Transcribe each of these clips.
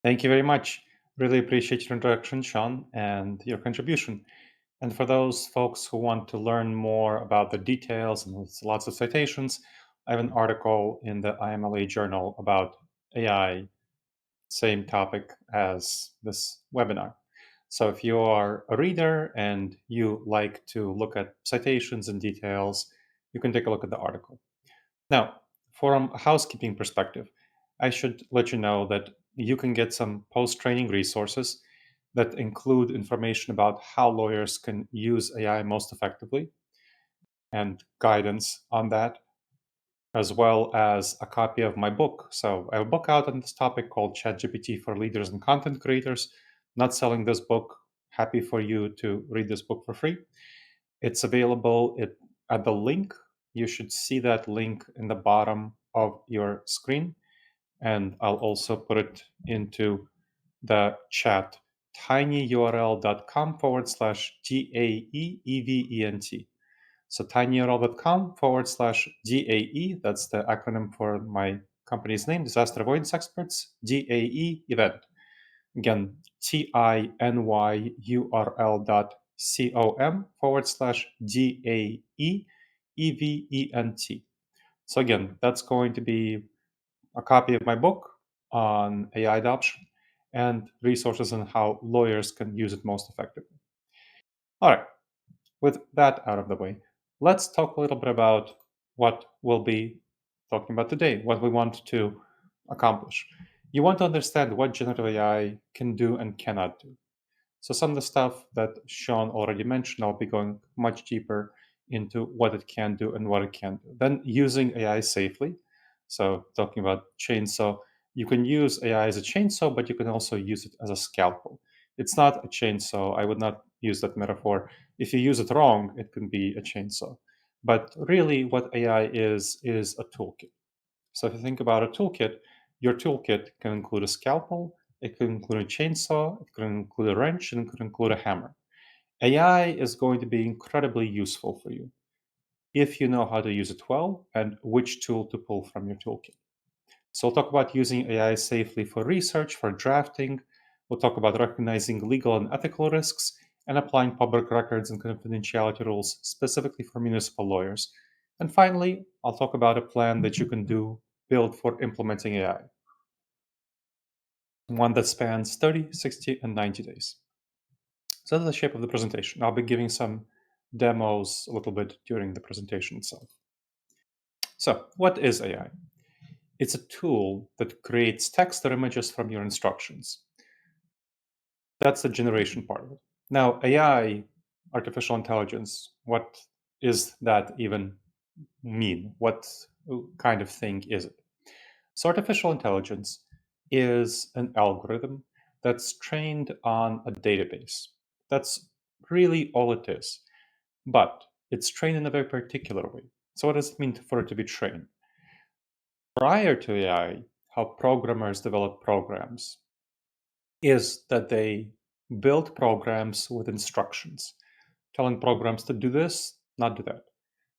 Thank you very much. Really appreciate your introduction, Sean, and your contribution. And for those folks who want to learn more about the details and lots of citations, I have an article in the IMLA journal about AI, same topic as this webinar. So if you are a reader and you like to look at citations and details, you can take a look at the article. Now, from a housekeeping perspective, I should let you know that you can get some post training resources that include information about how lawyers can use AI most effectively and guidance on that, as well as a copy of my book. So, I have a book out on this topic called ChatGPT for Leaders and Content Creators. Not selling this book. Happy for you to read this book for free. It's available at the link. You should see that link in the bottom of your screen. And I'll also put it into the chat tinyurl.com/DAEEVENT. So tinyurl.com/DAE, that's the acronym for my company's name, Disaster Avoidance Experts, DAE event. Again, tinyurl.com/DAEEVENT. So again, that's going to be a copy of my book on AI adoption and resources on how lawyers can use it most effectively. All right, with that out of the way, let's talk a little bit about what we'll be talking about today, what we want to accomplish. You want to understand what generative AI can do and cannot do. So some of the stuff that Sean already mentioned, I'll be going much deeper into what it can do and what it can't do. Then using AI safely. So talking about chainsaw, you can use AI as a chainsaw, but you can also use it as a scalpel. It's not a chainsaw. I would not use that metaphor. If you use it wrong, it can be a chainsaw. But really, what AI is a toolkit. So if you think about a toolkit, your toolkit can include a scalpel, it could include a chainsaw, it could include a wrench, and it could include a hammer. AI is going to be incredibly useful for you if you know how to use it well and which tool to pull from your toolkit. So we'll talk about using AI safely for research, for drafting. We'll talk about recognizing legal and ethical risks and applying public records and confidentiality rules specifically for municipal lawyers. And finally, I'll talk about a plan that you can build for implementing AI, one that spans 30, 60, and 90 days. So that's the shape of the presentation. I'll be giving some demos a little bit during the presentation itself. So, what is AI? It's a tool that creates text or images from your instructions. That's the generation part of it. Now, AI, artificial intelligence, what is that even mean? What kind of thing is it? So, artificial intelligence is an algorithm that's trained on a database. That's really all it is. But it's trained in a very particular way. So, what does it mean for it to be trained? Prior to AI, how programmers develop programs is that they build programs with instructions, telling programs to do this, not do that.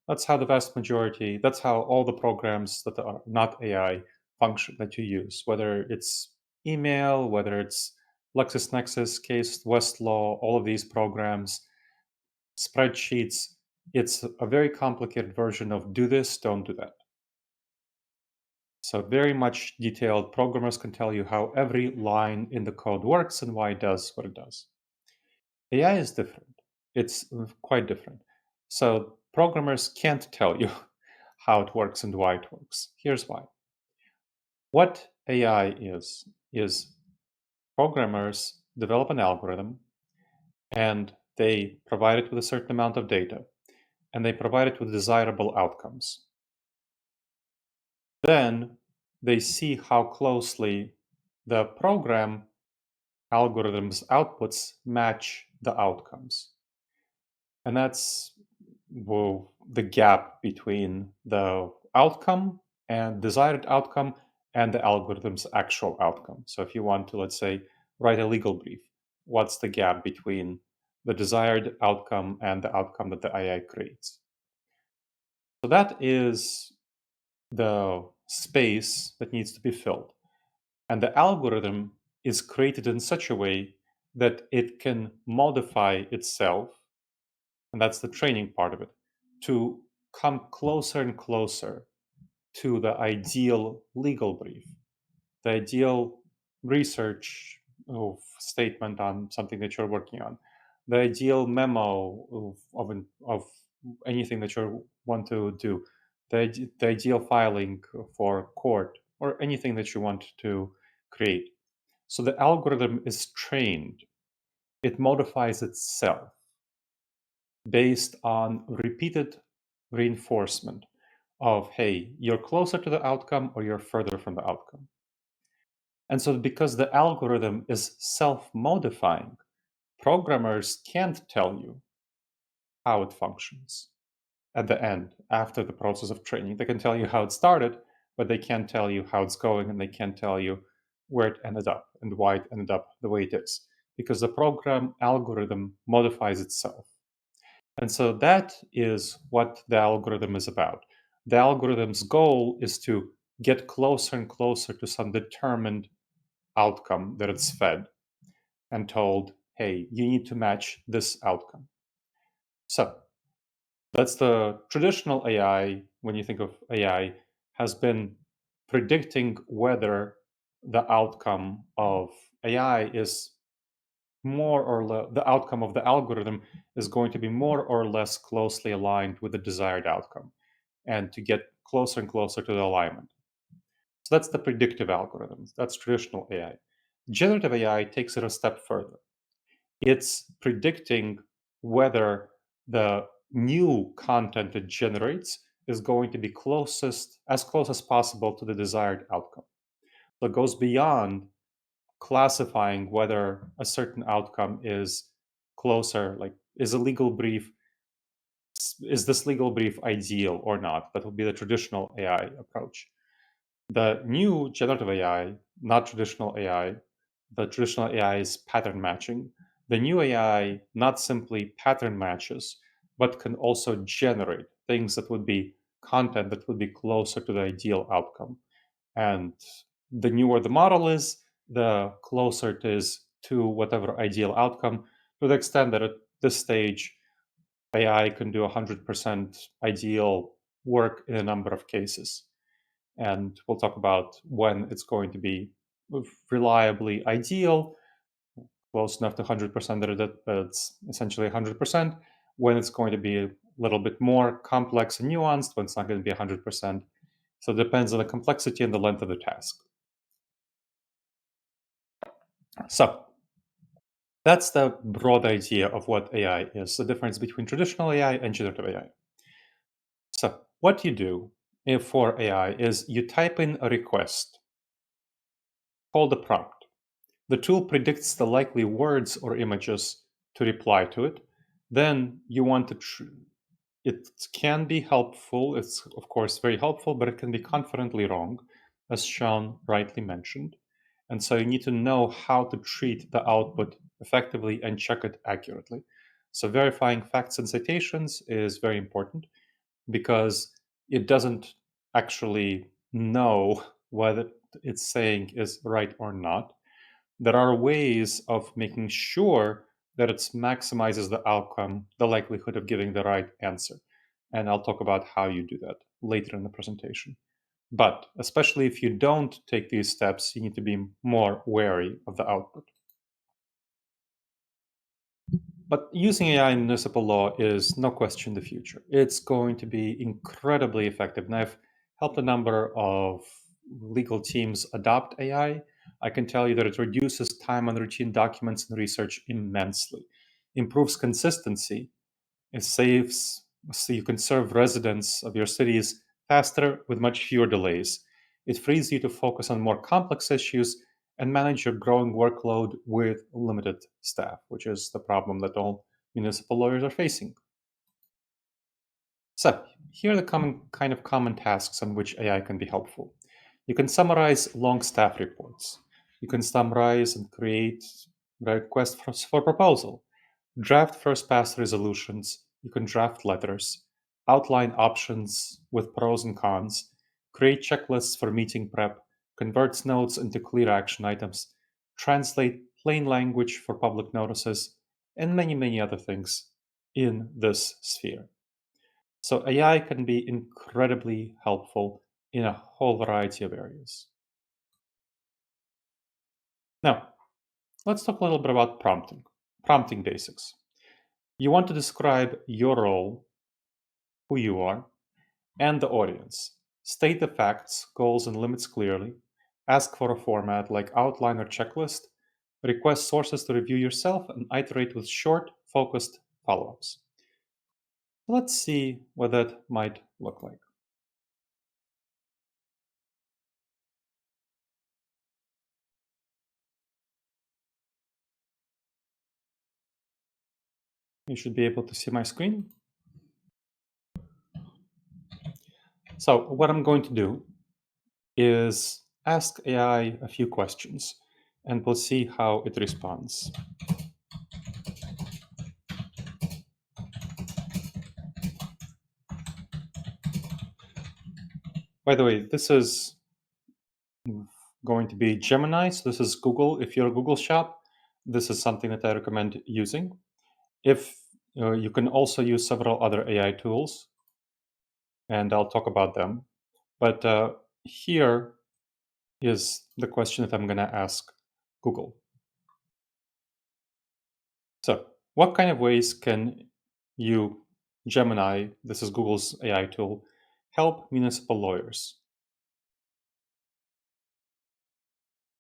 That's how the vast majority, that's how all the programs that are not AI function that you use, whether it's email, whether it's LexisNexis, Case, Westlaw, all of these programs, spreadsheets. It's a very complicated version of do this, don't do that. So very much detailed. Programmers can tell you how every line in the code works and why it does what it does. AI is different. It's quite different. So programmers can't tell you how it works and why it works. Here's why. What AI is programmers develop an algorithm and they provide it with a certain amount of data and they provide it with desirable outcomes. Then they see how closely the program algorithms' outputs match the outcomes. And that's the gap between the outcome and desired outcome and the algorithm's actual outcome. So if you want to, let's say, write a legal brief, what's the gap between the desired outcome and the outcome that the AI creates? So that is the space that needs to be filled. And the algorithm is created in such a way that it can modify itself, and that's the training part of it, to come closer and closer to the ideal legal brief, the ideal research of statement on something that you're working on, the ideal memo of anything that you want to do, the ideal filing for court, or anything that you want to create. So the algorithm is trained, it modifies itself based on repeated reinforcement of, hey, you're closer to the outcome or you're further from the outcome. And so, because the algorithm is self modifying, programmers can't tell you how it functions at the end, after the process of training. They can tell you how it started, but they can't tell you how it's going, and they can't tell you where it ended up and why it ended up the way it is, because the program algorithm modifies itself. And so that is what the algorithm is about. The algorithm's goal is to get closer and closer to some determined outcome that it's fed and told, hey, you need to match this outcome. So that's the traditional AI. When you think of AI, has been predicting whether the outcome of AI is more or less, the outcome of the algorithm is going to be more or less closely aligned with the desired outcome, and to get closer and closer to the alignment. So that's the predictive algorithms. That's traditional AI. Generative AI takes it a step further. It's predicting whether the new content it generates is going to be as close as possible to the desired outcome. So it goes beyond classifying whether a certain outcome is closer, like is this legal brief ideal or not? That would be the traditional AI approach. The new generative AI, not traditional AI, the traditional AI is pattern matching. The new AI not simply pattern matches, but can also generate things that would be content that would be closer to the ideal outcome. And the newer the model is, the closer it is to whatever ideal outcome, to the extent that at this stage, AI can do 100% ideal work in a number of cases. And we'll talk about when it's going to be reliably ideal, close enough to 100% that it's essentially 100%, when it's going to be a little bit more complex and nuanced, when it's not going to be 100%. So it depends on the complexity and the length of the task. So that's the broad idea of what AI is, the difference between traditional AI and generative AI. So what you do for AI is you type in a request called a prompt. The tool predicts the likely words or images to reply to it. Then you want to, it can be helpful. It's, of course, very helpful, but it can be confidently wrong, as Sean rightly mentioned. And so you need to know how to treat the output effectively and check it accurately. So verifying facts and citations is very important, because it doesn't actually know whether it's saying is right or not. There are ways of making sure that it maximizes the outcome, the likelihood of giving the right answer. And I'll talk about how you do that later in the presentation. But especially if you don't take these steps, you need to be more wary of the output. But using AI in municipal law is no question the future. It's going to be incredibly effective. And I've helped a number of legal teams adopt AI. I can tell you that it reduces time on routine documents and research immensely, improves consistency, it saves, so you can serve residents of your cities faster with much fewer delays. It frees you to focus on more complex issues and manage your growing workload with limited staff, which is the problem that all municipal lawyers are facing. So, here are the common tasks on which AI can be helpful. You can summarize long staff reports. You can summarize and create requests for proposal, draft first pass resolutions. You can draft letters, outline options with pros and cons, create checklists for meeting prep, converts notes into clear action items, translate plain language for public notices, and many, many other things in this sphere. So AI can be incredibly helpful in a whole variety of areas. Now, let's talk a little bit about prompting basics. You want to describe your role, who you are, and the audience. State the facts, goals, and limits clearly. Ask for a format like outline or checklist. Request sources to review yourself and iterate with short, focused follow ups. Let's see what that might look like. You should be able to see my screen. So, what I'm going to do is ask AI a few questions and we'll see how it responds. By the way, this is going to be Gemini. So this is Google. If you're a Google shop, this is something that I recommend using. If you can also use several other AI tools, and I'll talk about them. But here is the question that I'm going to ask Google. So, what kind of ways can you, Gemini, this is Google's AI tool, help municipal lawyers?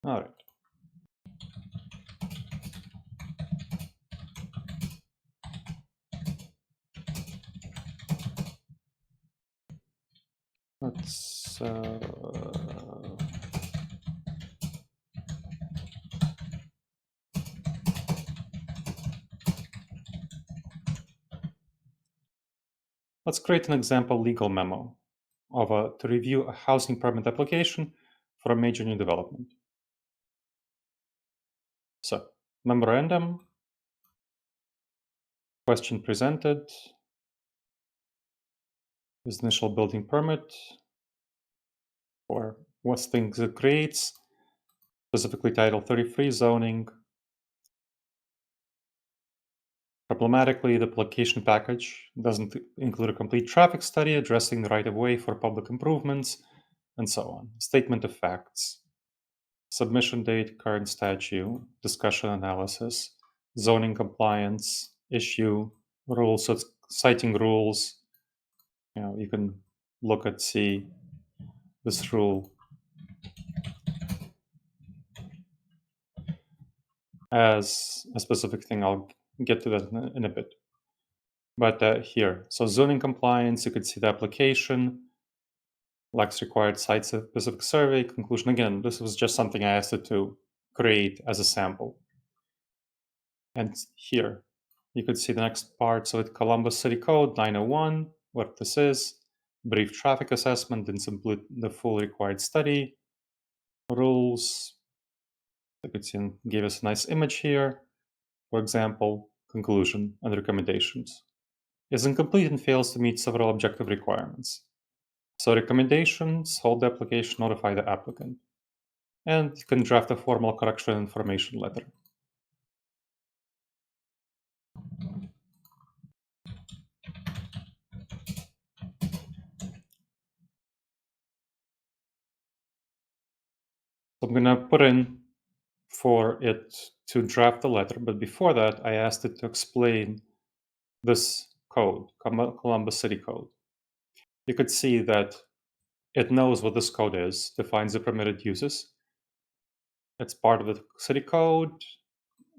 All right. Let's let's create an example legal memo to review a housing permit application for a major new development. So, memorandum, question presented, is initial building permit, or what things it creates, specifically Title 33 zoning. Problematically, the application package doesn't include a complete traffic study addressing the right of way for public improvements, and so on. Statement of facts, submission date, current statute, discussion analysis, zoning compliance, issue, rules, so it's citing rules. You can look at, see this rule as a specific thing. I'll get to that in a bit. But here, so zoning compliance, you could see the application, lacks required site-specific survey, conclusion. Again, this was just something I asked it to create as a sample. And here, you could see the next part. So it Columbus City Code 901, what this is, brief traffic assessment, didn't complete the full required study, rules. You could see and gave us a nice image here. For example, conclusion and recommendations. Is incomplete and fails to meet several objective requirements. So recommendations, hold the application, notify the applicant. And you can draft a formal correction information letter. So I'm going to put in for it to draft the letter, but before that, I asked it to explain this code, Columbus City Code. You could see that it knows what this code is, defines the permitted uses. It's part of the city code,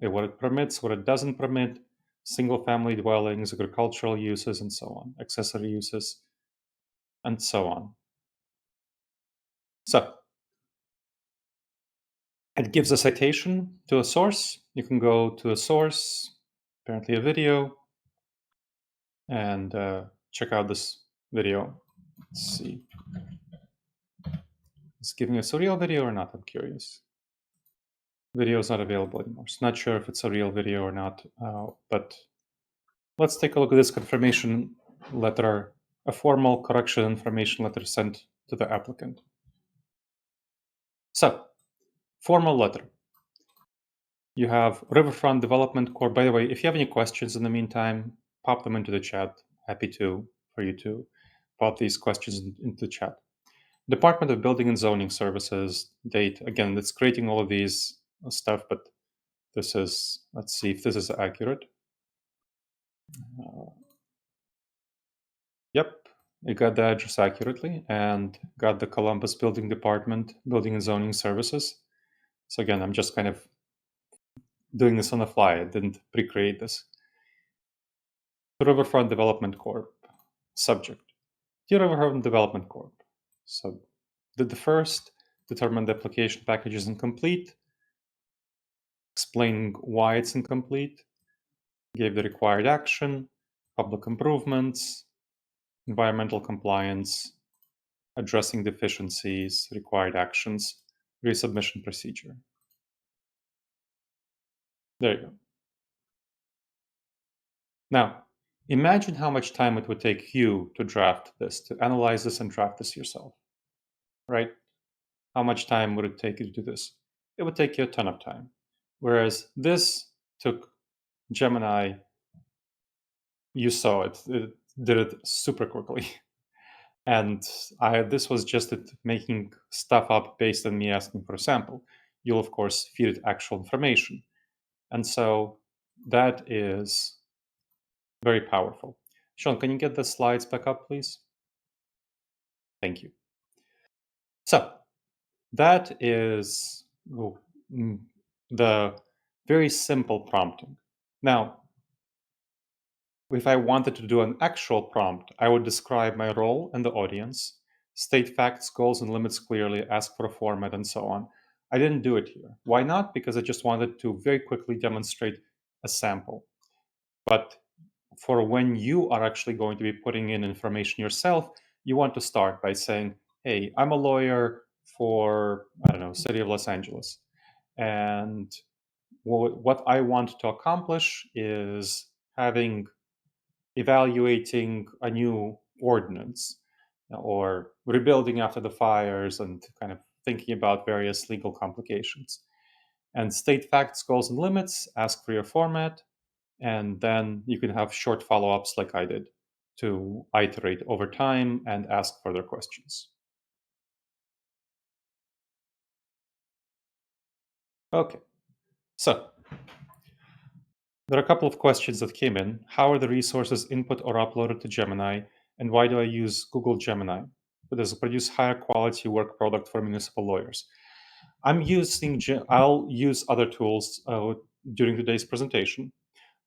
what it permits, what it doesn't permit, single family dwellings, agricultural uses, and so on, accessory uses, and so on. So it gives a citation to a source. You can go to a source, apparently a video, and check out this video. Let's see. It's giving us a real video or not? I'm curious. Video is not available anymore. So not sure if it's a real video or not, but let's take a look at this confirmation letter, a formal correction information letter sent to the applicant. So, formal letter. You have Riverfront Development Corp. By the way, if you have any questions in the meantime, pop them into the chat. Happy to for you to pop these questions into the chat. Department of Building and Zoning Services date. Again, it's creating all of these stuff, but this is, let's see if this is accurate. Uh, yep, it got the address accurately and got the Columbus Building Department, Building and Zoning Services. So again, I'm just kind of doing this on the fly. I didn't pre-create this. Riverfront Development Corp. Subject. Dear Riverfront Development Corp. So did the first determine the application package is incomplete, explaining why it's incomplete, gave the required action, public improvements, environmental compliance, addressing deficiencies, required actions, resubmission procedure. There you go. Now, imagine how much time it would take you to draft this, to analyze this and draft this yourself, right? How much time would it take you to do this? It would take you a ton of time. Whereas this took Gemini, you saw it, it did it super quickly. And this was just it making stuff up based on me asking for a sample. You'll, of course, feed it actual information. And so that is very powerful. Sean, can you get the slides back up, please? Thank you. So that is the very simple prompting. Now, if I wanted to do an actual prompt, I would describe my role and the audience, state facts, goals, and limits clearly, ask for a format, and so on. I didn't do it here. Why not? Because I just wanted to very quickly demonstrate a sample. But for when you are actually going to be putting in information yourself, you want to start by saying, hey, I'm a lawyer for, I don't know, City of Los Angeles. And what I want to accomplish is evaluating a new ordinance or rebuilding after the fires and kind of thinking about various legal complications. And state facts, goals, and limits, ask for your format, and then you can have short follow ups like I did to iterate over time and ask further questions. Okay, so there are a couple of questions that came in. How are the resources input or uploaded to Gemini? And why do I use Google Gemini? Does it produce higher quality work product for municipal lawyers? I'll use other tools during today's presentation,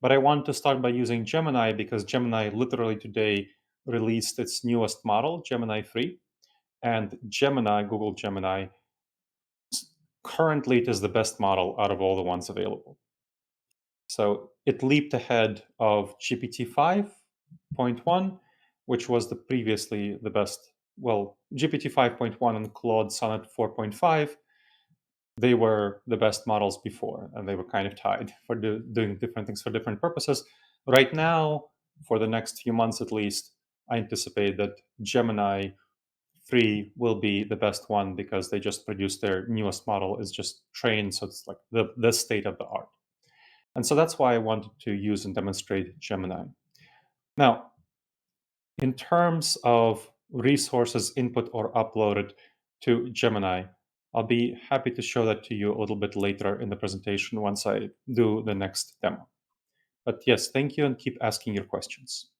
but I want to start by using Gemini because Gemini literally today released its newest model, Gemini 3. And Gemini, Google Gemini, currently it is the best model out of all the ones available. So it leaped ahead of GPT 5.1, which was previously the best. Well, GPT 5.1 and Claude Sonnet 4.5, they were the best models before, and they were kind of tied for doing different things for different purposes. Right now, for the next few months at least, I anticipate that Gemini 3 will be the best one because they just produced their newest model is just trained, so it's like the state of the art. And so that's why I wanted to use and demonstrate Gemini. Now, in terms of resources input or uploaded to Gemini, I'll be happy to show that to you a little bit later in the presentation once I do the next demo. But yes, thank you and keep asking your questions.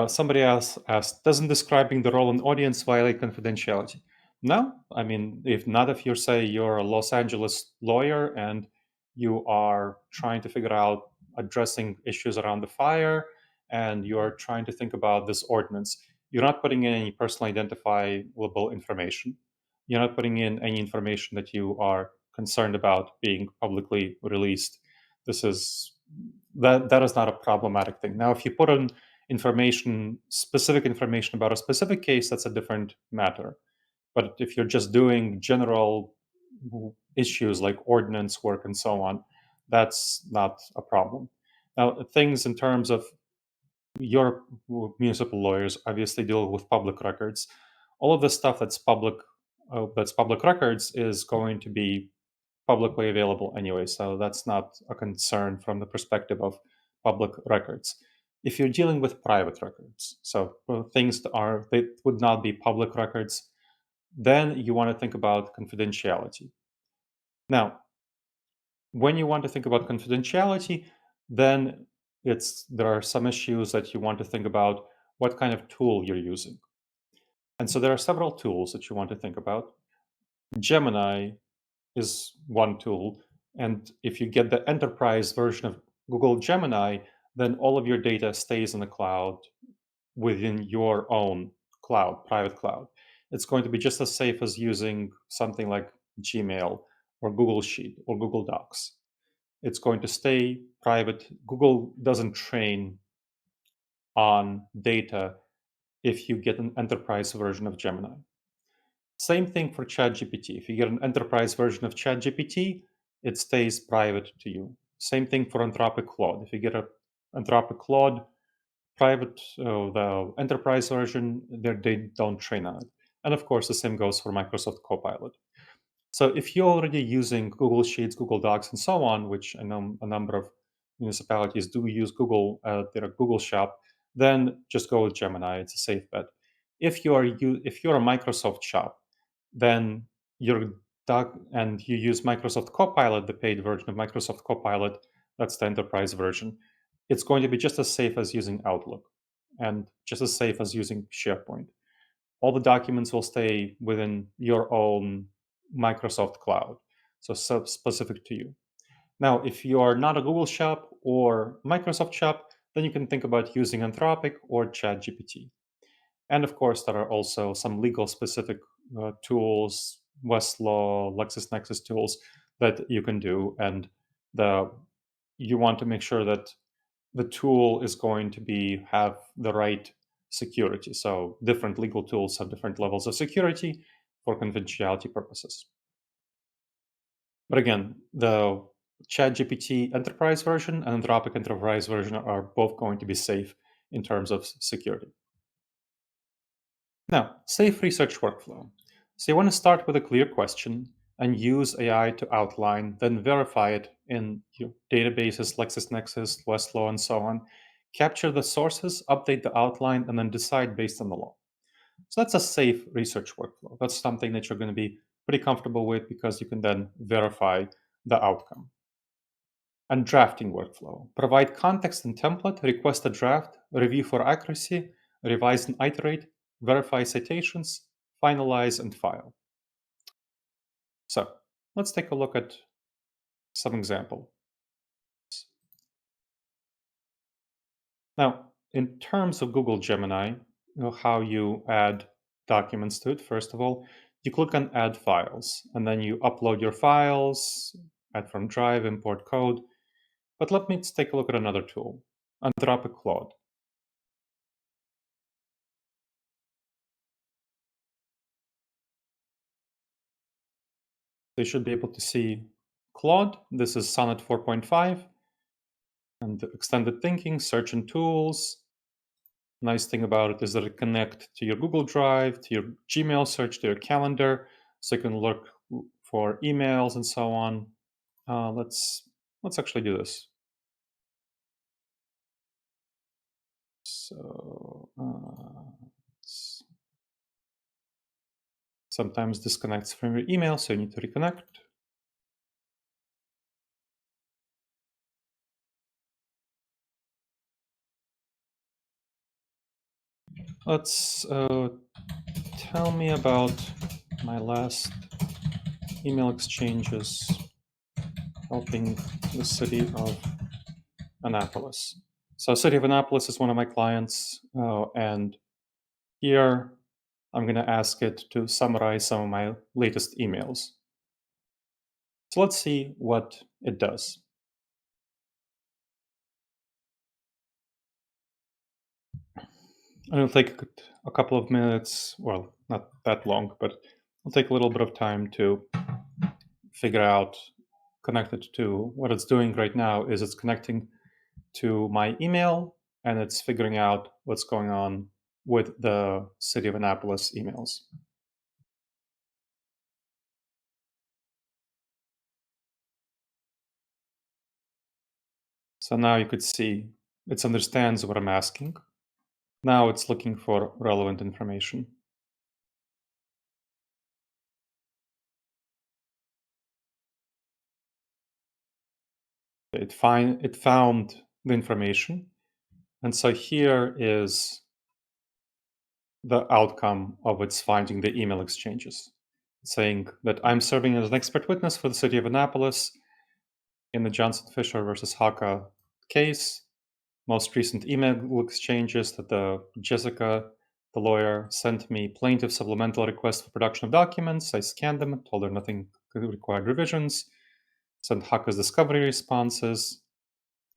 Somebody else asked, doesn't describing the role and audience violate confidentiality? No, I mean, if not, if you say you're a Los Angeles lawyer and you are trying to figure out addressing issues around the fire and you're trying to think about this ordinance, you're not putting in any personally identifiable information. You're not putting in any information that you are concerned about being publicly released. That is not a problematic thing. Now, if you put in specific information about a specific case, that's a different matter. But if you're just doing general issues like ordinance work and so on, that's not a problem. Now, things in terms of your municipal lawyers obviously deal with public records. All of the stuff that's public that's public records is going to be publicly available anyway. So that's not a concern from the perspective of public records. If you're dealing with private records, so things that would not be public records, then you want to think about confidentiality. Now, when you want to think about confidentiality, then there are some issues that you want to think about what kind of tool you're using. And so there are several tools that you want to think about. Gemini is one tool. And if you get the enterprise version of Google Gemini, then all of your data stays in the cloud within your own cloud, private cloud. It's going to be just as safe as using something like Gmail or Google Sheet or Google Docs. It's going to stay private. Google doesn't train on data if you get an enterprise version of Gemini. Same thing for ChatGPT. If you get an enterprise version of ChatGPT, it stays private to you. Same thing for Anthropic Claude. If you get an Anthropic Claude private, the enterprise version, they don't train on it. And of course, the same goes for Microsoft Copilot. So if you're already using Google Sheets, Google Docs, and so on, which I know a number of municipalities do use Google, their Google shop, then just go with Gemini. It's a safe bet. If you're a Microsoft shop, then your doc and you use Microsoft Copilot, the paid version of Microsoft Copilot, that's the enterprise version. It's going to be just as safe as using Outlook and just as safe as using SharePoint. All the documents will stay within your own Microsoft cloud, so specific to you. Now, if you are not a Google shop or Microsoft shop, then you can think about using Anthropic or ChatGPT. And of course, there are also some legal specific tools, Westlaw, LexisNexis tools that you can do. And the you want to make sure that the tool is going to have the right security. So different legal tools have different levels of security for confidentiality purposes. But again, the ChatGPT enterprise version and Anthropic enterprise version are both going to be safe in terms of security. Now, safe research workflow. So you want to start with a clear question and use AI to outline, then verify it in your databases, LexisNexis, Westlaw, and so on. Capture the sources, update the outline, and then decide based on the law. So that's a safe research workflow. That's something that you're going to be pretty comfortable with because you can then verify the outcome. And drafting workflow. Provide context and template, request a draft, review for accuracy, revise and iterate, verify citations, finalize, and file. So let's take a look at some example. Now, in terms of Google Gemini, how you add documents to it, first of all, you click on Add Files, and then you upload your files, add from Drive, import code. But let me take a look at another tool, Anthropic Claude. They should be able to see Claude. This is Sonnet 4.5 and extended thinking, search and tools. Nice thing about it is that it connects to your Google Drive, to your Gmail search, to your calendar, so you can look for emails and so on. Let's actually do this. So sometimes disconnects from your email, so you need to reconnect. Let's tell me about my last email exchanges helping the city of Annapolis. So, city of Annapolis is one of my clients, and here I'm going to ask it to summarize some of my latest emails. So let's see what it does. And it'll take a couple of minutes, well, not that long, but it'll take a little bit of time to figure out, connected to what it's doing right now is it's connecting to my email and it's figuring out what's going on with the city of Annapolis emails. So now you could see it understands what I'm asking. Now it's looking for relevant information. It found the information, and so here is the outcome of its finding the email exchanges, saying that I'm serving as an expert witness for the city of Annapolis in the Johnson Fisher versus Haka case. Most recent email exchanges that Jessica, the lawyer, sent me plaintiff supplemental request for production of documents. I scanned them, told her nothing required revisions, sent Haka's discovery responses,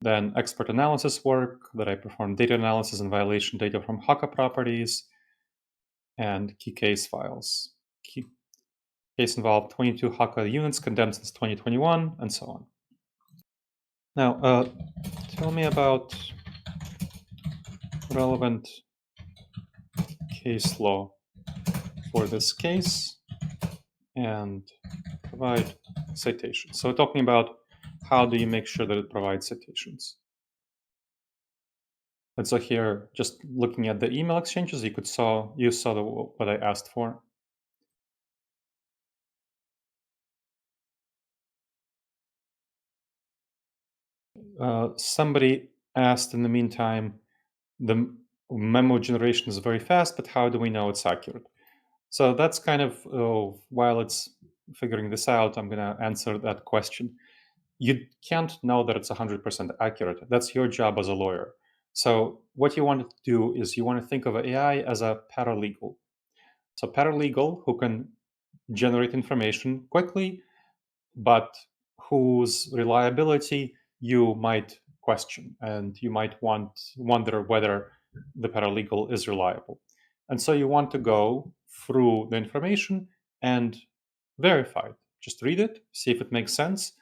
then expert analysis work that I performed data analysis and violation data from Haka properties, and key case files. Key case involved 22 Haka units condemned since 2021, and so on. Now, tell me about relevant case law for this case and provide citations. So, we're talking about how do you make sure that it provides citations. And so here, just looking at the email exchanges, you saw what I asked for. Somebody asked in the meantime, the memo generation is very fast, but how do we know it's accurate? So that's kind of, while it's figuring this out, I'm going to answer that question. You can't know that it's 100% accurate. That's your job as a lawyer. So what you want to do is you want to think of AI as a paralegal. So paralegal who can generate information quickly, but whose reliability you might question, and you might wonder whether the paralegal is reliable. And so you want to go through the information and verify it. Just read it, see if it makes sense.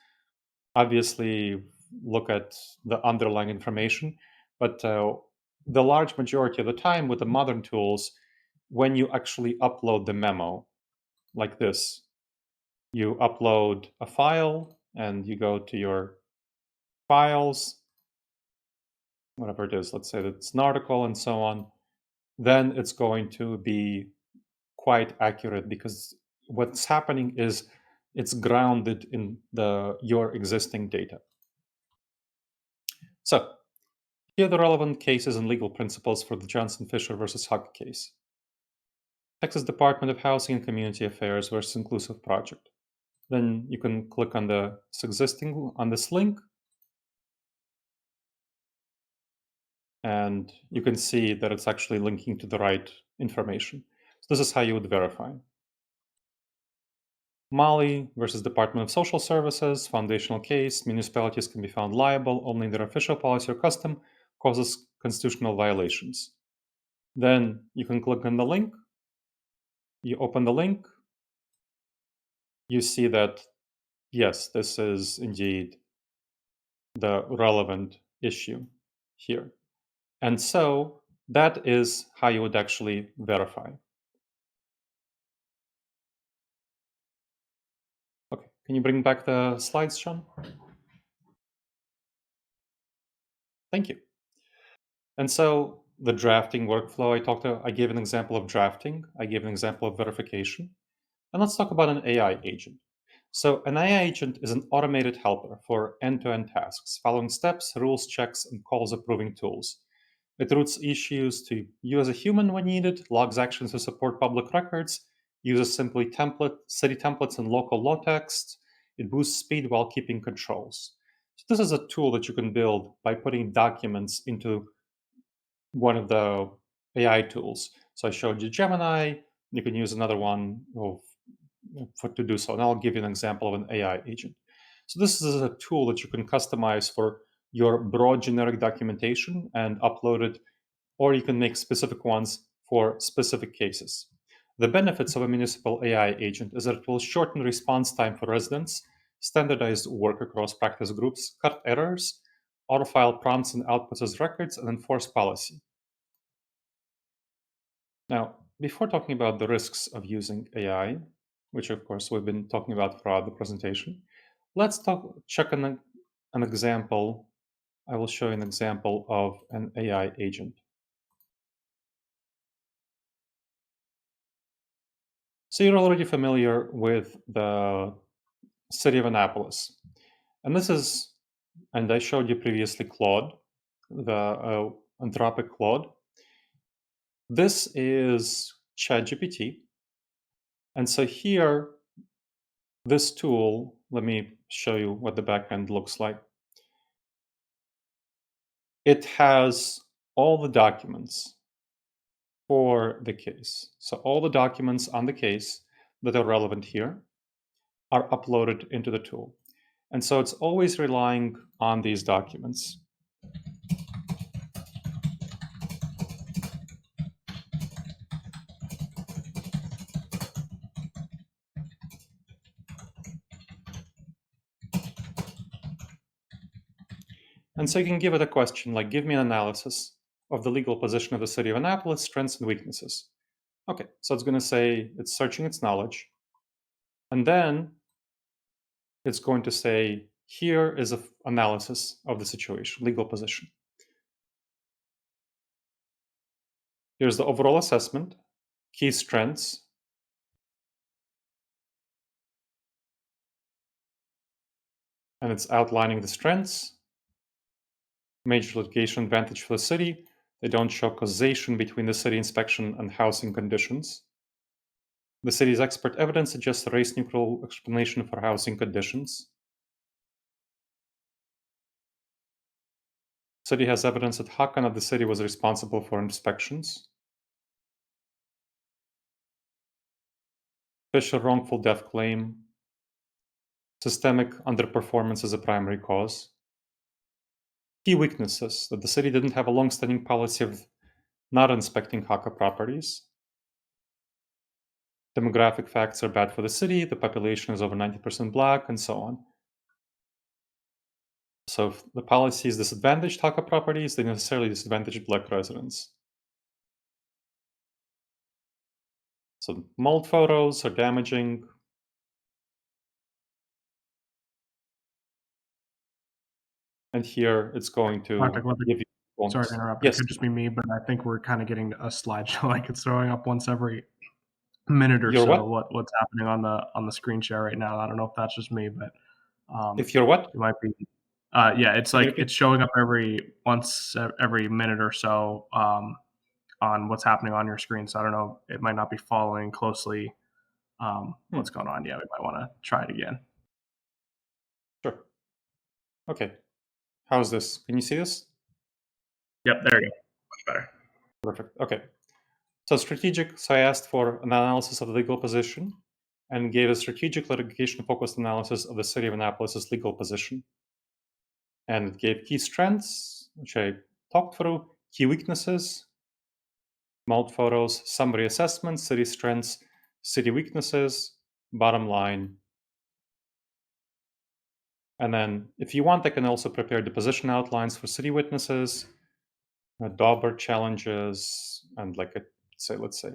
Obviously, look at the underlying information, but the large majority of the time with the modern tools, when you actually upload the memo like this, you upload a file and you go to your files, whatever it is, let's say that it's an article and so on, then it's going to be quite accurate because what's happening is it's grounded in your existing data. So here are the relevant cases and legal principles for the Johnson Fisher versus Huck case. Texas Department of Housing and Community Affairs versus Inclusive Project. Then you can click on this link, and you can see that it's actually linking to the right information. So this is how you would verify. Mali versus Department of Social Services, foundational case. Municipalities can be found liable only if their official policy or custom causes constitutional violations. Then you can click on the link. You open the link. You see that, yes, this is indeed the relevant issue here. And so that is how you would actually verify. Okay, can you bring back the slides, Sean? Thank you. And so the drafting workflow I gave an example of drafting, I gave an example of verification. And let's talk about an AI agent. So an AI agent is an automated helper for end-to-end tasks, following steps, rules checks, and calls approving tools. It routes issues to you as a human when needed, logs actions to support public records, uses city templates and local law text. It boosts speed while keeping controls. So this is a tool that you can build by putting documents into one of the AI tools. So I showed you Gemini. You can use another one to do so. And I'll give you an example of an AI agent. So this is a tool that you can customize for your broad generic documentation and upload it, or you can make specific ones for specific cases. The benefits of a municipal AI agent is that it will shorten response time for residents, standardize work across practice groups, cut errors, autofile prompts and outputs as records, and enforce policy. Now, before talking about the risks of using AI, which of course we've been talking about throughout the presentation, let's check an example I will show you an example of an AI agent. So you're already familiar with the city of Annapolis. And this is, and I showed you previously Claude, the Anthropic Claude. This is ChatGPT. And so here, this tool, let me show you what the backend looks like. It has all the documents for the case. So all the documents on the case that are relevant here are uploaded into the tool. And so it's always relying on these documents. And so you can give it a question like, give me an analysis of the legal position of the city of Annapolis, strengths and weaknesses. Okay, so it's going to say it's searching its knowledge. And then it's going to say, here is an analysis of the situation, legal position. Here's the overall assessment, key strengths, and it's outlining the strengths, major litigation advantage for the city. They don't show causation between the city inspection and housing conditions. The city's expert evidence suggests a race-neutral explanation for housing conditions. City has evidence that Hakan of the city was responsible for inspections. Fisher wrongful death claim. Systemic underperformance is a primary cause. Key weaknesses, that the city didn't have a long-standing policy of not inspecting Haka properties. Demographic facts are bad for the city, the population is over 90% black, and so on. So if the policies disadvantaged Haka properties, they necessarily disadvantaged black residents. So mold photos are damaging. And here it's going to give you Sorry to interrupt. Yes. It could just be me, but I think we're kind of getting a slideshow like it's throwing up once every minute or You're so. what? What's happening on the screen share right now? I don't know if that's just me, but If you're what? it might be. Yeah, it's Can you like repeat? it's showing up every minute or so on what's happening on your screen. So I don't know. It might not be following closely what's going on. Yeah, we might want to try it again. Sure. Okay. How's this? Can you see this? Yep, there you go. Much better. Perfect. Okay. So strategic. So I asked for an analysis of the legal position and gave a strategic litigation-focused analysis of the city of Annapolis' legal position. And it gave key strengths, which I talked through, key weaknesses, mold photos, summary assessments, city strengths, city weaknesses, bottom line. And then if you want, I can also prepare deposition outlines for city witnesses, Dauber challenges, and let's say,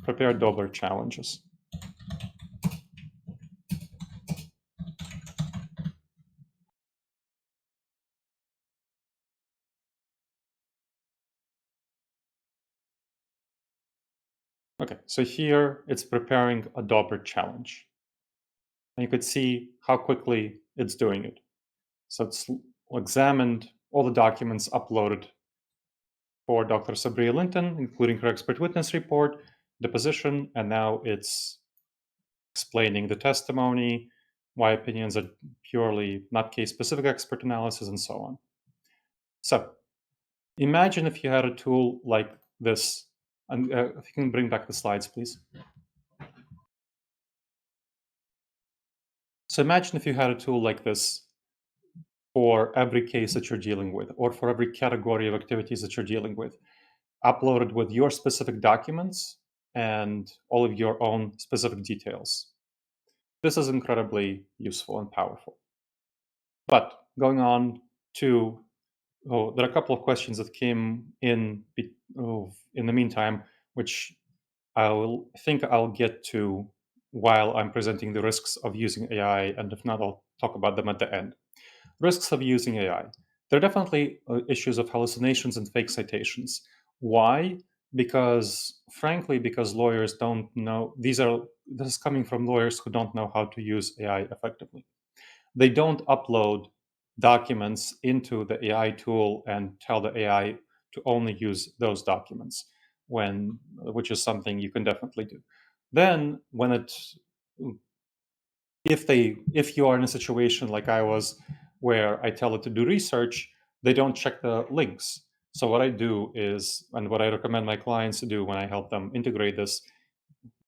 prepare Dauber challenges. Okay, so here it's preparing a Dauber challenge. And you could see how quickly it's doing it. So it's examined all the documents uploaded for Dr. Sabria Linton, including her expert witness report, deposition, and now it's explaining the testimony, why opinions are purely not case-specific expert analysis, and so on. So imagine if you had a tool like this. And if you can bring back the slides, please. So imagine if you had a tool like this for every case that you're dealing with, or for every category of activities that you're dealing with, uploaded with your specific documents and all of your own specific details. This is incredibly useful and powerful. But going on to, there are a couple of questions that came in the meantime, which I'll get to while I'm presenting the risks of using AI, and if not, I'll talk about them at the end. Risks of using AI. There are definitely issues of hallucinations and fake citations. Why? Because, frankly, because lawyers don't know, this is coming from lawyers who don't know how to use AI effectively. They don't upload documents into the AI tool and tell the AI to only use those documents, which is something you can definitely do. Then, when it if you are in a situation like I was, where I tell it to do research, they don't check the links. So what I do is, and what I recommend my clients to do when I help them integrate this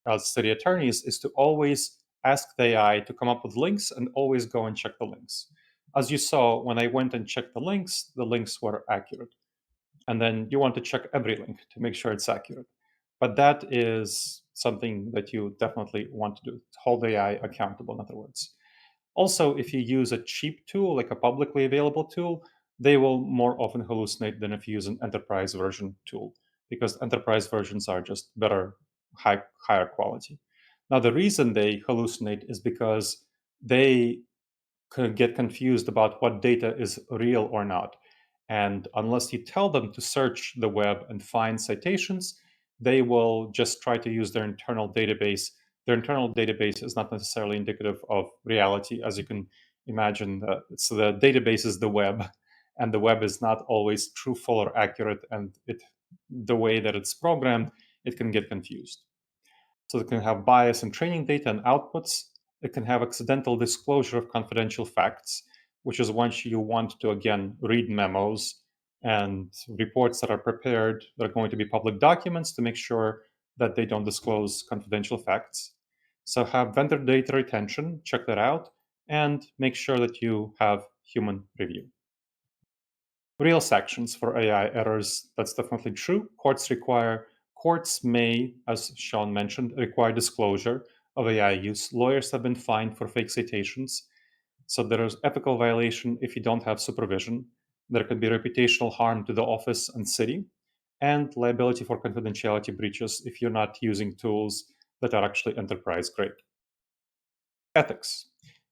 as city attorneys, is to always ask the AI to come up with links and always go and check the links. As you saw, when I went and checked the links were accurate. And then you want to check every link to make sure it's accurate. But that is something that you definitely want to do, to hold AI accountable, in other words. Also, if you use a cheap tool, like a publicly available tool, they will more often hallucinate than if you use an enterprise version tool, because enterprise versions are just better, higher quality. Now, the reason they hallucinate is because they could get confused about what data is real or not. And unless you tell them to search the web and find citations, they will just try to use their internal database. Their internal database is not necessarily indicative of reality, as you can imagine. So the database is the web, and the web is not always truthful or accurate. And the way that it's programmed, it can get confused. So it can have bias in training data and outputs. It can have accidental disclosure of confidential facts, which is once you want to, again, read memos and reports that are prepared that are going to be public documents to make sure that they don't disclose confidential facts. So have vendor data retention, check that out, and make sure that you have human review. Real sections for AI errors, that's definitely true. Courts may, as Sean mentioned, require disclosure of AI use. Lawyers have been fined for fake citations. So there is ethical violation if you don't have supervision. There could be reputational harm to the office and city, and liability for confidentiality breaches if you're not using tools that are actually enterprise grade. Ethics.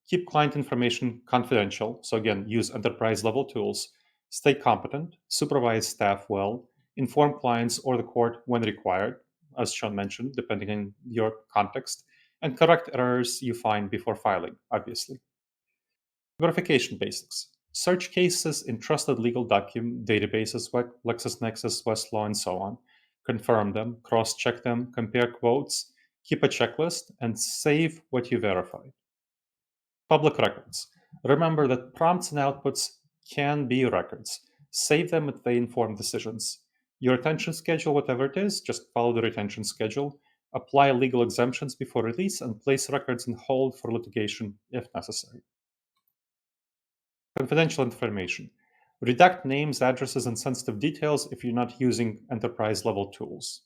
Keep client information confidential. So, again, use enterprise level tools. Stay competent. Supervise staff well. Inform clients or the court when required, as Sean mentioned, depending on your context. And correct errors you find before filing, obviously. Verification basics. Search cases in trusted legal databases like LexisNexis, Westlaw, and so on. Confirm them, cross check them, compare quotes, keep a checklist, and save what you verified. Public records. Remember that prompts and outputs can be records. Save them if they inform decisions. Your retention schedule, whatever it is, just follow the retention schedule. Apply legal exemptions before release and place records on hold for litigation if necessary. Confidential information. Redact names, addresses, and sensitive details if you're not using enterprise level tools.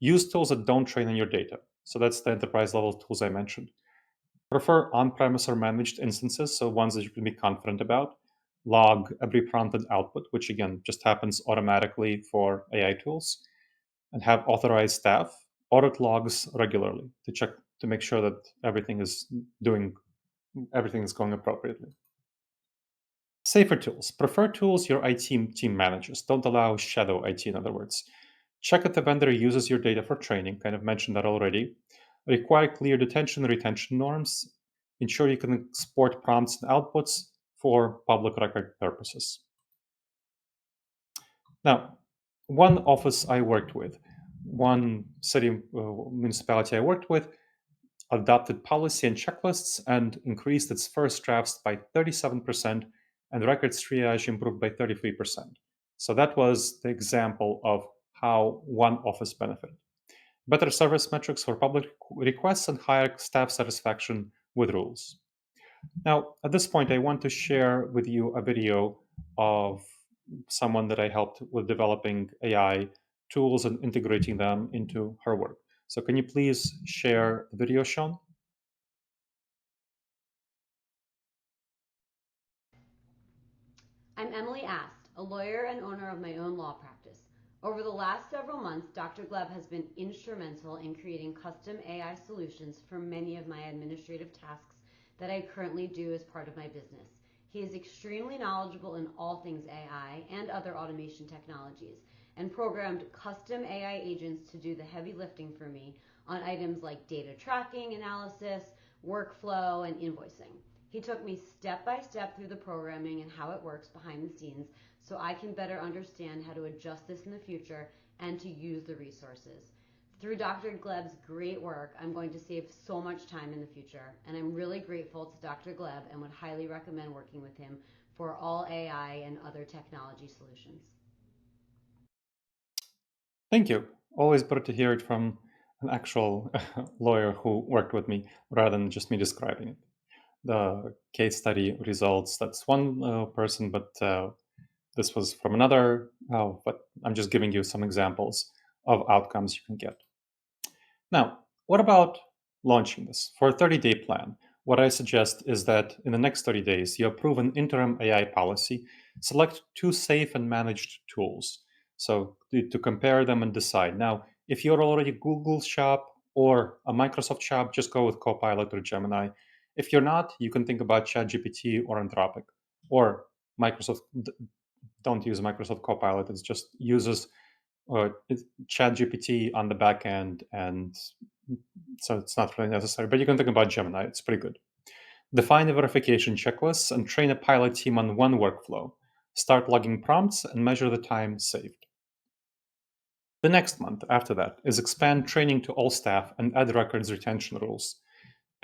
Use tools that don't train on your data. So that's the enterprise level tools I mentioned. Prefer on-premise or managed instances, so ones that you can be confident about. Log every prompt and output, which again just happens automatically for AI tools. And have authorized staff audit logs regularly to check to make sure that everything is going appropriately. Safer tools. Prefer tools your IT team manages. Don't allow shadow IT, in other words. Check if the vendor uses your data for training. Kind of mentioned that already. Require clear detention and retention norms. Ensure you can export prompts and outputs for public record purposes. Now, one office I worked with, one city municipality I worked with, adopted policy and checklists and increased its first drafts by 37%, and records triage improved by 33%. So that was the example of how one office benefited. Better service metrics for public requests and higher staff satisfaction with rules. Now, at this point, I want to share with you a video of someone that I helped with developing AI tools and integrating them into her work. So, can you please share the video, Sean? I'm Emily Ast, a lawyer and owner of my own law practice. Over the last several months, Dr. Gleb has been instrumental in creating custom AI solutions for many of my administrative tasks that I currently do as part of my business, He is extremely knowledgeable in all things AI and other automation technologies, and programmed custom AI agents to do the heavy lifting for me on items like data tracking, analysis, workflow, and invoicing. He took me step by step through the programming and how it works behind the scenes so I can better understand how to adjust this in the future and to use the resources. Through Dr. Gleb's great work, I'm going to save so much time in the future, and I'm really grateful to Dr. Gleb and would highly recommend working with him for all AI and other technology solutions. Thank you. Always better to hear it from an actual lawyer who worked with me rather than just me describing it. The case study results, that's one person, but this was from another. But I'm just giving you some examples of outcomes you can get. Now, what about launching this? For a 30-day plan, what I suggest is that in the next 30 days, you approve an interim AI policy, select two safe and managed tools. So to compare them and decide. Now, if you're already Google shop or a Microsoft shop, just go with Copilot or Gemini. If you're not, you can think about ChatGPT or Anthropic. Or Microsoft, don't use Microsoft Copilot. It just uses ChatGPT on the back end, and so it's not really necessary. But you can think about Gemini; it's pretty good. Define the verification checklists and train a pilot team on one workflow. Start logging prompts and measure the time saved. The next month after that is expand training to all staff and add records retention rules.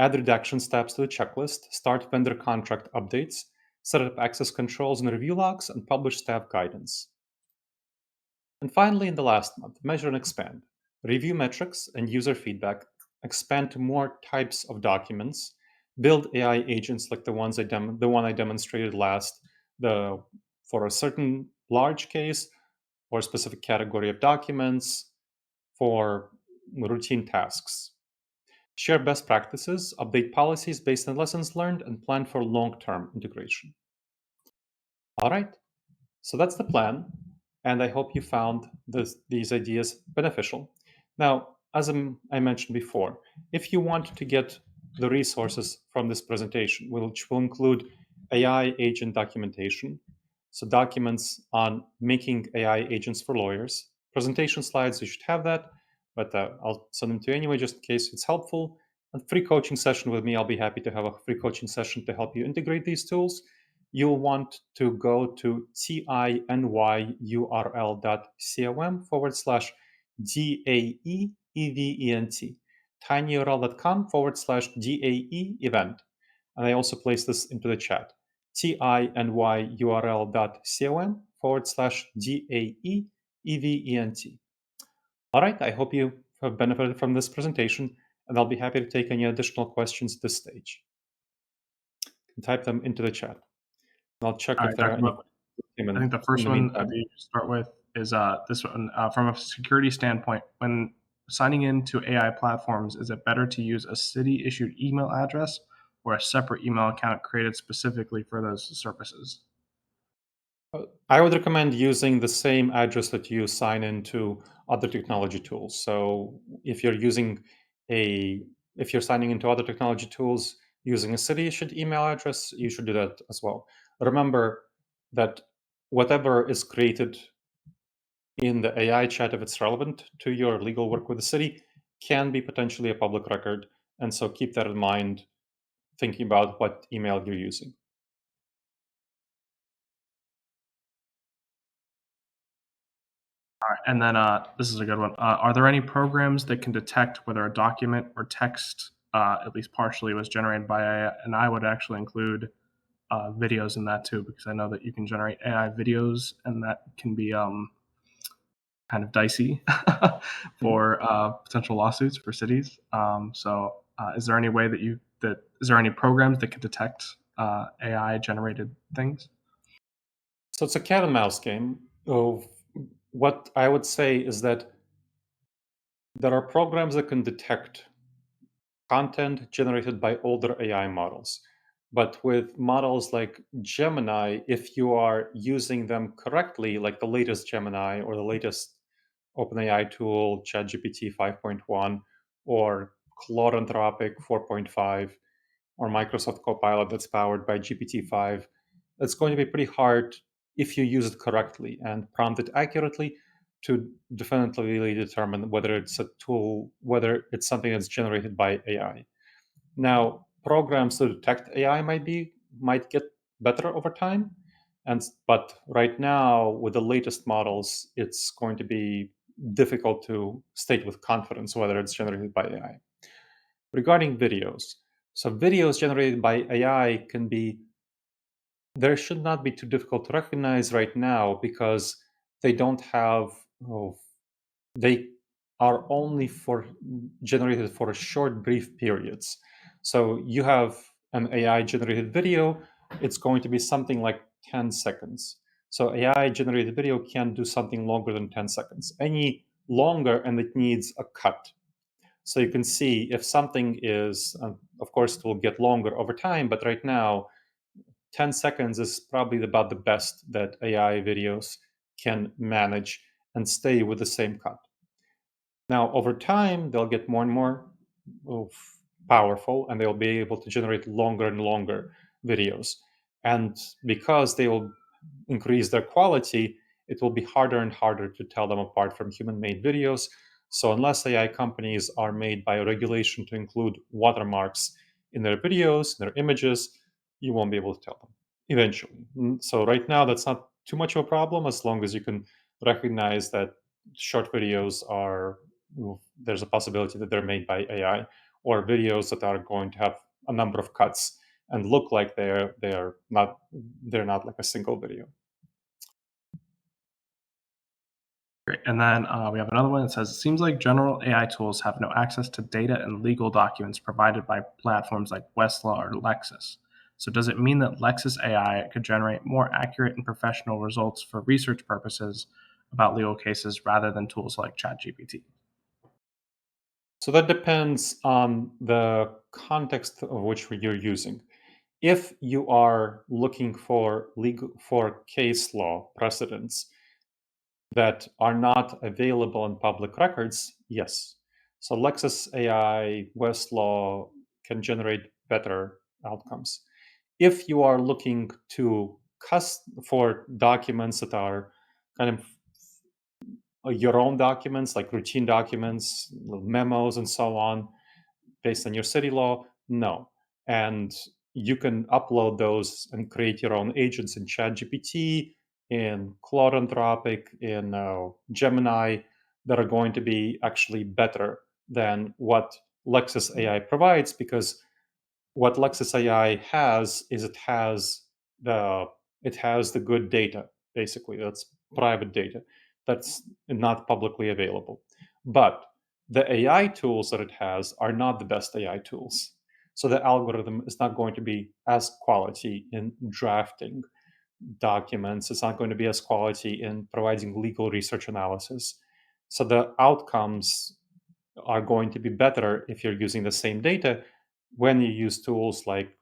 Add redaction steps to the checklist, start vendor contract updates, set up access controls and review logs, and publish staff guidance. And finally, in the last month, measure and expand. Review metrics and user feedback, expand to more types of documents, build AI agents like the one I demonstrated last, for a certain large case or a specific category of documents for routine tasks. Share best practices, update policies based on lessons learned, and plan for long-term integration. All right, so that's the plan, and I hope you found these ideas beneficial. Now, as I mentioned before, if you want to get the resources from this presentation, which will include AI agent documentation, so documents on making AI agents for lawyers, presentation slides, you should have that, but I'll send them to you anyway just in case it's helpful. A free coaching session with me, I'll be happy to have a free coaching session to help you integrate these tools. You'll want to go to tinyurl.com/DAEEVENT, tinyurl.com/DAE event. And I also place this into the chat, tinyurl.com/DAEEVENT. All right, I hope you have benefited from this presentation, and I'll be happy to take any additional questions at this stage. You can type them into the chat. I'll check All if right, there are Dr. any. I think the first one that we start with is this one. From a security standpoint, when signing into AI platforms, is it better to use a city-issued email address or a separate email account created specifically for those services? I would recommend using the same address that you sign into other technology tools. So if you're signing into other technology tools using a city-issued email address, you should do that as well. Remember that whatever is created in the AI chat, if it's relevant to your legal work with the city, can be potentially a public record. And so keep that in mind, thinking about what email you're using. All right, and then this is a good one. Are there any programs that can detect whether a document or text, at least partially, was generated by AI? And I would actually include videos in that too, because I know that you can generate AI videos, and that can be kind of dicey for potential lawsuits for cities. Is there any way is there any programs that can detect AI generated things? So it's a cat and mouse game. Of what I would say is that there are programs that can detect content generated by older AI models. But with models like Gemini, if you are using them correctly, like the latest Gemini or the latest OpenAI tool, ChatGPT 5.1, or Claude Anthropic 4.5, or Microsoft Copilot that's powered by GPT-5, it's going to be pretty hard if you use it correctly and prompt it accurately to definitively determine whether it's a tool, whether it's something that's generated by AI. Now, programs to detect AI might get better over time, but right now with the latest models, it's going to be difficult to state with confidence whether it's generated by AI. Regarding videos, so videos generated by AI can be there should not be too difficult to recognize right now because they don't have oh, they are only for generated for short brief periods. So you have an AI generated video, it's going to be something like 10 seconds. So AI generated video can't do something longer than 10 seconds. Any longer and it needs a cut. So you can see if something is, of course, it will get longer over time, but right now 10 seconds is probably about the best that AI videos can manage and stay with the same cut. Now, over time, they'll get more and more oh, powerful and they'll be able to generate longer and longer videos. And because they will increase their quality, it will be harder and harder to tell them apart from human made videos. So, unless AI companies are made by regulation to include watermarks in their videos, their images, you won't be able to tell them eventually. So, right now, that's not too much of a problem as long as you can recognize that short videos are there's a possibility that they're made by AI or videos that are going to have a number of cuts and look like they're not like a single video. Great. And then we have another one that says, it seems like general AI tools have no access to data and legal documents provided by platforms like Westlaw or Lexis. So does it mean that Lexis AI could generate more accurate and professional results for research purposes about legal cases rather than tools like ChatGPT? So that depends on the context of which you're using. If you are looking for case law precedents that are not available in public records, yes. So Lexis AI, Westlaw can generate better outcomes. If you are looking to for documents that are kind of your own documents, like routine documents, memos, and so on, based on your city law, no. And you can upload those and create your own agents in ChatGPT, in Claude Anthropic, in Gemini that are going to be actually better than what Lexis AI provides because what Lexis AI has is the it has the good data, basically. That's private data that's not publicly available. But the AI tools that it has are not the best AI tools. So the algorithm is not going to be as quality in drafting documents. It's not going to be as quality in providing legal research analysis. So the outcomes are going to be better if you're using the same data when you use tools like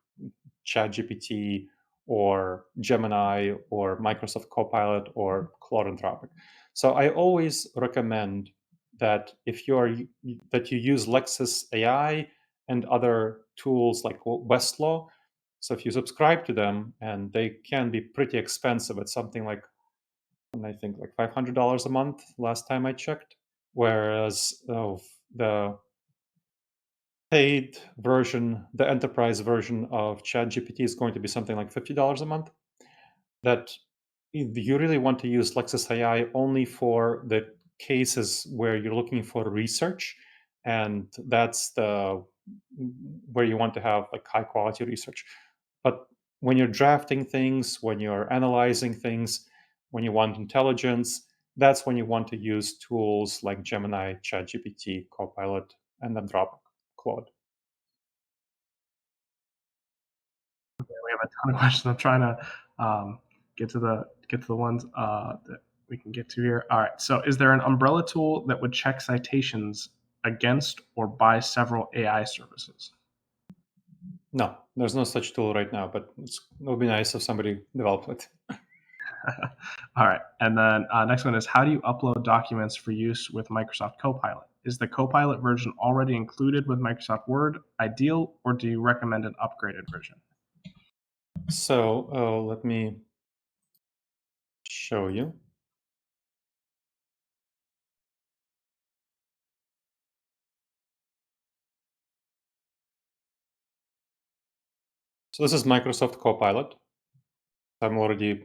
ChatGPT or Gemini or Microsoft Copilot or Claude Anthropic. So I always recommend that if you use Lexis AI and other tools like Westlaw. So if you subscribe to them, and they can be pretty expensive, it's something like I think like $500 a month last time I checked. Whereas the paid version, the enterprise version of ChatGPT is going to be something like $50 a month. That you really want to use Lexis AI only for the cases where you're looking for research, and that's the where you want to have like high quality research. But when you're drafting things, when you're analyzing things, when you want intelligence, that's when you want to use tools like Gemini, ChatGPT, Copilot, and Anthropic, Claude. We have a ton of questions. I'm trying to get to the ones that we can get to here. All right. So, is there an umbrella tool that would check citations against or by several AI services? No, there's no such tool right now, but it would be nice if somebody developed it. All right. And then next one is, how do you upload documents for use with Microsoft Copilot? Is the Copilot version already included with Microsoft Word ideal, or do you recommend an upgraded version? So let me show you. So this is Microsoft Copilot. I'm already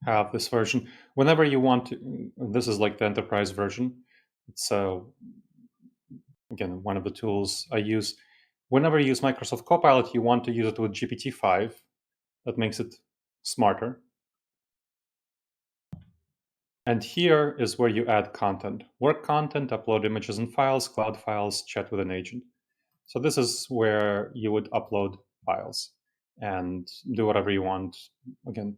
have this version. Whenever you want to, this is like the enterprise version. It's again one of the tools I use. Whenever you use Microsoft Copilot, you want to use it with GPT-5. That makes it smarter. And here is where you add content. Work content, upload images and files, cloud files, chat with an agent. So this is where you would upload files and do whatever you want. Again,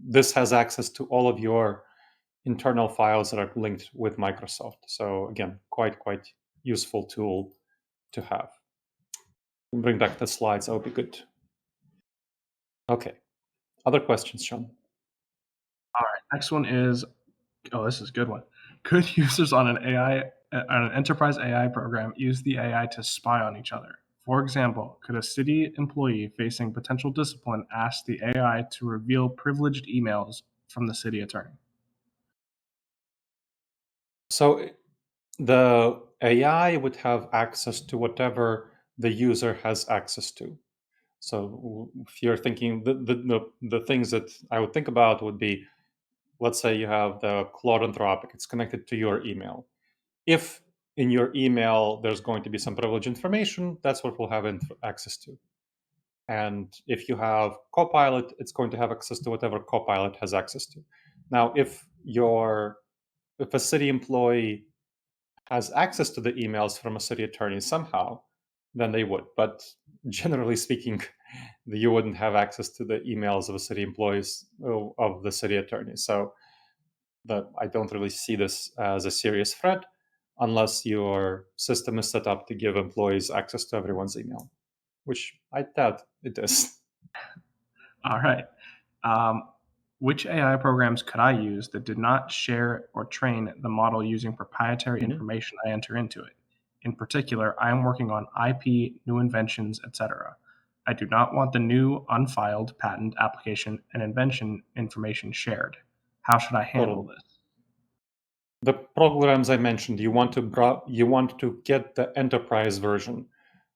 this has access to all of your internal files that are linked with Microsoft. So again, quite useful tool to have. Bring back the slides, that would be good. Okay, other questions, Sean? All right, next one is, oh, this is a good one. Could users on an enterprise AI program use the AI to spy on each other? For example, could a city employee facing potential discipline ask the AI to reveal privileged emails from the city attorney? So the AI would have access to whatever the user has access to. So if you're thinking the things that I would think about would be, let's say you have the Claude Anthropic, it's connected to your email. If in your email there's going to be some privileged information, that's what we'll have access to. And if you have Copilot, it's going to have access to whatever Copilot has access to. Now, if a city employee has access to the emails from a city attorney somehow, then they would. But generally speaking, you wouldn't have access to the emails of a city employees of the city attorney. So I don't really see this as a serious threat unless your system is set up to give employees access to everyone's email, which I doubt it is. All right. Um, which AI programs could I use that did not share or train the model using proprietary information I enter into it? In particular, I am working on IP, new inventions, etc. I do not want the new unfiled patent application and invention information shared. How should I handle Totally. this? The programs I mentioned, you want to get the enterprise version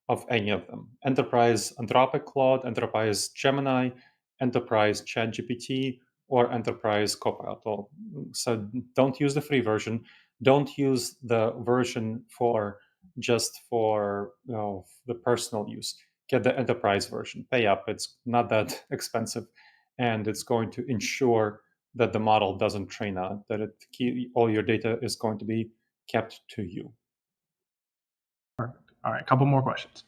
of any of them. Enterprise Anthropic Claude, Enterprise Gemini, Enterprise ChatGPT, or Enterprise Copilot. So don't use the free version. Don't use the version for just for the personal use. Get the enterprise version. Pay up. It's not that expensive, and it's going to ensure that the model doesn't train on it. That all your data is going to be kept to you. Perfect. All right, a couple more questions.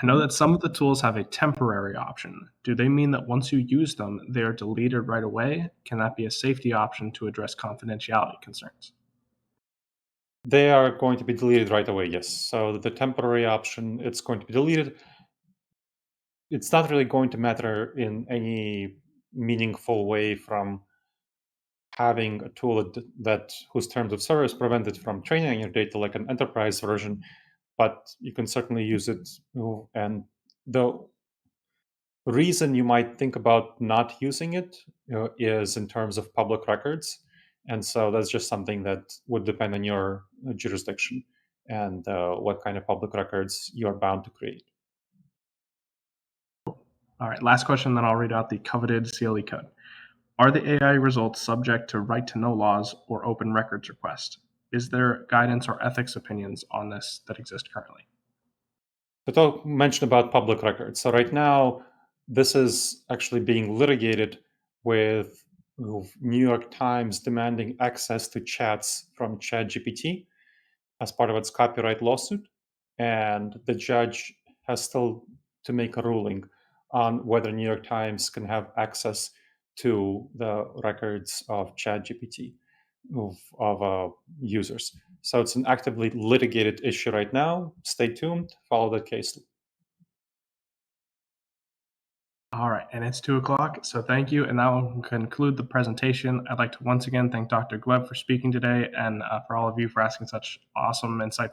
I know that some of the tools have a temporary option. Do they mean that once you use them, they are deleted right away? Can that be a safety option to address confidentiality concerns? They are going to be deleted right away, yes. So the temporary option, it's going to be deleted. It's not really going to matter in any meaningful way from having a tool that whose terms of service prevent it from training on your data, like an enterprise version, but you can certainly use it. And the reason you might think about not using it is in terms of public records. And so that's just something that would depend on your jurisdiction and what kind of public records you're bound to create. All right, last question, then I'll read out the coveted CLE code. Are the AI results subject to right to know laws or open records request? Is there guidance or ethics opinions on this that exist currently? To talk mention about public records. So right now, this is actually being litigated with New York Times demanding access to chats from ChatGPT as part of its copyright lawsuit. And the judge has still to make a ruling on whether New York Times can have access to the records of ChatGPT of users. So it's an actively litigated issue right now. Stay tuned, follow the case. All right, and it's 2 o'clock, so thank you, and that will conclude the presentation. I'd like to once again thank Dr. Gleb for speaking today, and for all of you for asking such awesome, insightful